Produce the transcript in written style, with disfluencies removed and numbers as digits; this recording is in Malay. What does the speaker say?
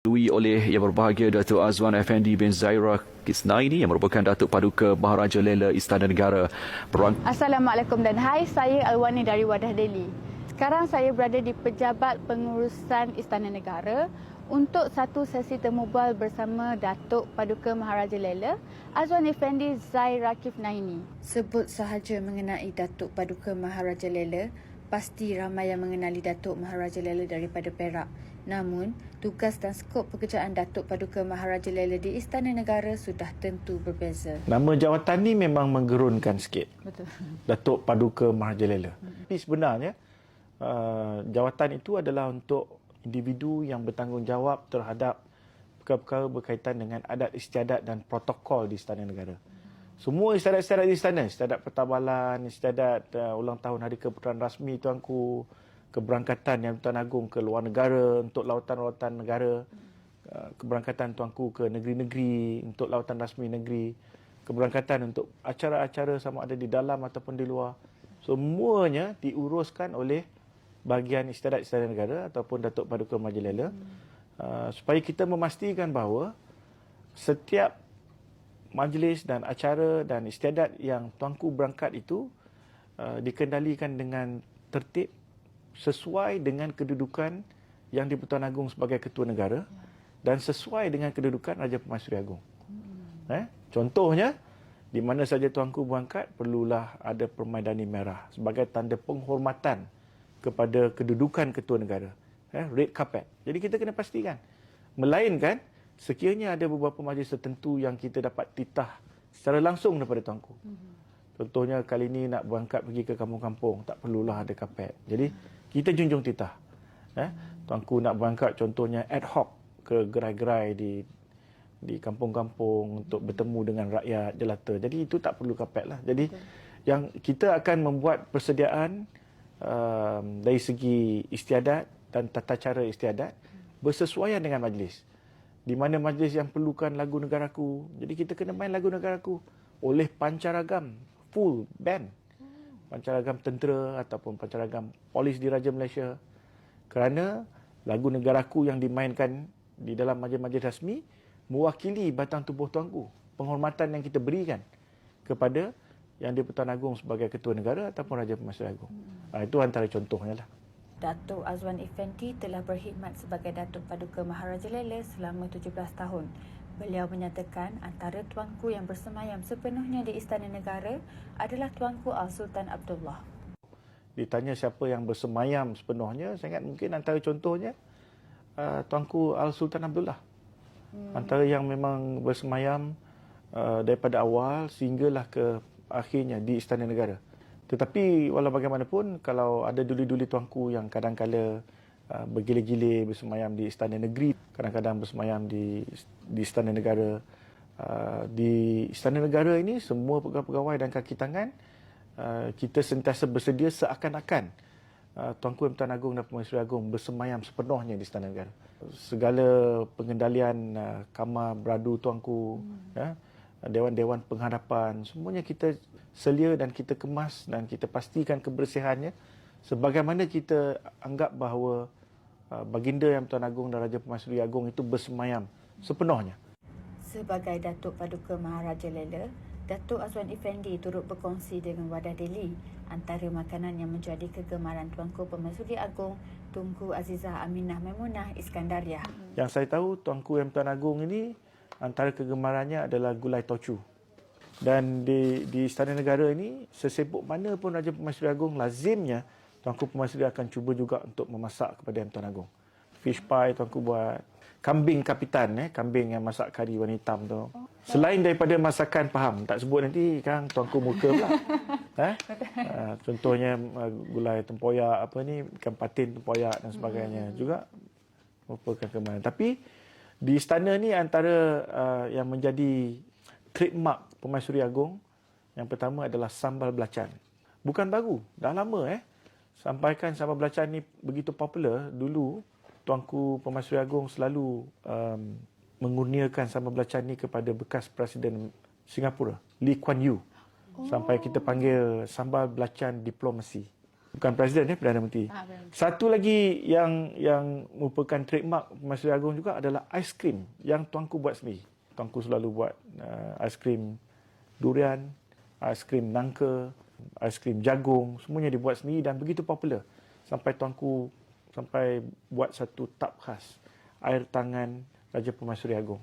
Dilalui oleh Yang Berbahagia Datuk Azwan Effendi bin Zaira Kisnaini yang merupakan Datuk Paduka Maharaja Lela Istana Negara. Assalamualaikum dan hai, saya Alwani dari Wadah Delhi. Sekarang saya berada di Pejabat Pengurusan Istana Negara untuk satu sesi temubal bersama Datuk Paduka Maharaja Lela Azwan Effendi Zaira Kisnaini. Sebut sahaja mengenai Datuk Paduka Maharaja Lela, pasti ramai yang mengenali Datuk Maharaja Lela daripada Perak. Namun, tugas dan skop pekerjaan Datuk Paduka Maharaja Lela di Istana Negara sudah tentu berbeza. Nama jawatan ni memang menggerunkan sikit. Betul. Datuk Paduka Maharaja Lela. Tapi sebenarnya, jawatan itu adalah untuk individu yang bertanggungjawab terhadap perkara-perkara berkaitan dengan adat istiadat dan protokol di Istana Negara. Semua istiadat-istiadat di istana, istiadat pertabalan, istiadat ulang tahun Hari Keputusan Rasmi Tuanku, keberangkatan Yang Bertuan Agong ke luar negara untuk lawatan-lawatan negara, keberangkatan Tuanku ke negeri-negeri untuk lawatan rasmi negeri, keberangkatan untuk acara-acara sama ada di dalam ataupun di luar. Semuanya diuruskan oleh bahagian istiadat Istana Negara ataupun Datuk Paduka Maharaja Lela, supaya kita memastikan bahawa setiap majlis dan acara dan istiadat yang Tuanku berangkat itu dikendalikan dengan tertib sesuai dengan kedudukan Yang di-Pertuan Agong sebagai Ketua Negara dan sesuai dengan kedudukan Raja Pemaisuri Agong. Contohnya, di mana saja Tuanku berangkat, perlulah ada permaidani merah sebagai tanda penghormatan kepada kedudukan Ketua Negara. Red carpet. Jadi kita kena pastikan. Melainkan, sekiranya ada beberapa majlis tertentu yang kita dapat titah secara langsung daripada Tuanku. Contohnya kali ini nak berangkat pergi ke kampung-kampung, tak perlulah ada kapet. Jadi kita junjung titah. Tuanku nak berangkat contohnya ad hoc ke gerai-gerai di kampung-kampung untuk bertemu dengan rakyat jelata. Jadi itu tak perlu kapet lah. Jadi yang kita akan membuat persediaan dari segi istiadat dan tata cara istiadat bersesuaian dengan majlis. Di mana majlis yang perlukan lagu negaraku, jadi kita kena main lagu negaraku oleh pancaragam full band, pancaragam tentera ataupun pancaragam polis di Raja Malaysia, kerana lagu negaraku yang dimainkan di dalam majlis-majlis rasmi mewakili batang tubuh Tuanku, penghormatan yang kita berikan kepada Yang di-Pertuan Agong sebagai Ketua Negara ataupun Raja Pemaisuri Agong. Itu antara contohnya lah. Datuk Azwan Effendi telah berkhidmat sebagai Datuk Paduka Maharaja Lela selama 17 tahun. Beliau menyatakan antara tuanku yang bersemayam sepenuhnya di Istana Negara adalah Tuanku Al-Sultan Abdullah. Ditanya siapa yang bersemayam sepenuhnya, saya ingat mungkin antara contohnya Tuanku Al-Sultan Abdullah. Antara yang memang bersemayam daripada awal sehinggalah ke akhirnya di Istana Negara. Tetapi walau bagaimanapun, kalau ada duli-duli tuanku yang kadang-kala bergile-gile bersemayam di Istana Negeri, kadang-kadang bersemayam di Istana Negara. Di Istana Negara ini, semua pegawai-pegawai dan kaki tangan, kita sentiasa bersedia seakan-akan Tuanku Yang Bertuan Agong dan Pemaisuri Agong bersemayam sepenuhnya di Istana Negara. Segala pengendalian kamar beradu tuanku, dewan-dewan penghadapan, semuanya kita selia dan kita kemas dan kita pastikan kebersihannya sebagaimana kita anggap bahawa Baginda Yang Bertuan Agong dan Raja Pemaisuri Agong itu bersemayam sepenuhnya. Sebagai Datuk Paduka Maharaja Lela, Datuk Azwan Effendi turut berkongsi dengan Wadah Delhi antara makanan yang menjadi kegemaran Tuanku Pemaisuri Agong, Tunku Azizah Aminah Maimunah Iskandariah. Yang saya tahu, Tuanku Yang Bertuan Agong ini antara kegemarannya adalah gulai tocu. Dan di Istana Negara ini, sesibuk mana pun Raja Pemaisuri Agong, lazimnya Tuanku Pemaisuri akan cuba juga untuk memasak kepada Yang Bertuan Agong. Fish pie Tuanku buat. Kambing kapitan, kambing yang masak kari warna hitam tu. Selain daripada masakan, faham, tak sebut nanti kan Tuanku muka pula. Contohnya gulai tempoyak, ikan patin tempoyak dan sebagainya. Juga merupakan kegemaran. Tapi di istana ni antara yang menjadi trademark Pemaisuri Agong, yang pertama adalah sambal belacan. Bukan baru, dah lama sampaikan sambal belacan ni begitu popular. Dulu Tuanku Pemaisuri Agong selalu mengurniakan sambal belacan ni kepada bekas Presiden Singapura, Lee Kuan Yew. Sampai kita panggil sambal belacan diplomasi. Bukan Presiden, Perdana Menteri. Satu lagi yang merupakan trademark Pemaisuri Agung juga adalah aiskrim yang tuanku buat sendiri. Tuanku selalu buat aiskrim durian, aiskrim nangka, aiskrim jagung, semuanya dibuat sendiri dan begitu popular. Sampai tuanku buat satu tap khas, air tangan Raja Pemaisuri Agung.